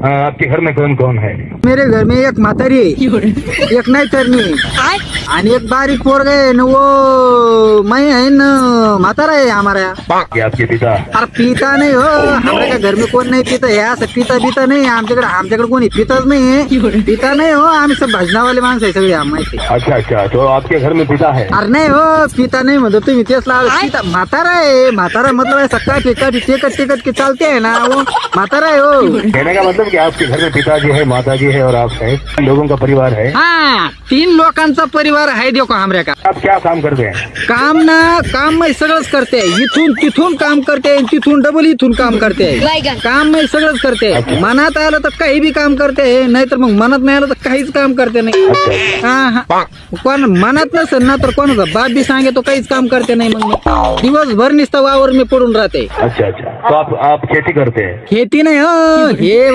आपके घर में कौन कौन है? मेरे घर में एक म्हातारी आहे, एक नाही तरणी आहे, आणि एक बारीक पोरग आहे न वो मैं है न म्हातारा है हमारा। ये आपके पिता? अरे पिता नहीं हो, हमारे का घर में कोण नाही पिता है, असं पिता बिता नाही आमच्याकडे कोणी पिताच नाही आहे, पिता नाही हो, आम्ही सब भजनावाले माणसं आहे सगळे माहिती। अच्छा अच्छा, तो आपके घर में पिता है? अरे नाही हो, पिता नहीं म्हणतो तुम्ही, तेच लावलं पिता। म्हातारा है, म्हातारा मतलब है सक्का टिकट टिकट टिकट के चलते है ना, वो म्हातारा है हो। कहने का मतलब कि आपके घर में पिताजी है, माताजी है और आप है, लोगों का परिवार है? हाँ, 3 लोकांचा परिवार आहे देखो हमरे का। आप क्या काम करते हैं? काम में सगळंच करते आहे, इथून तिथून काम करते आहे, तिथून डबल इथून काम करते आहे, काम में सगळंच करते आहे। मनात आलं तर काही भी काम करते आहे, नाहीतर मग मनात नाही आलं तर काहीच काम करते नाही। अच्छा हा, कोण मनात नसेल ना तर कोणाचा बाप भी सांगे तो काहीच काम करते नाही, मग दिवसभर नुसतं वावर मी पडून राहते। अच्छा अच्छा, तो आप खेती करते हैं? खेती नाही हो, हे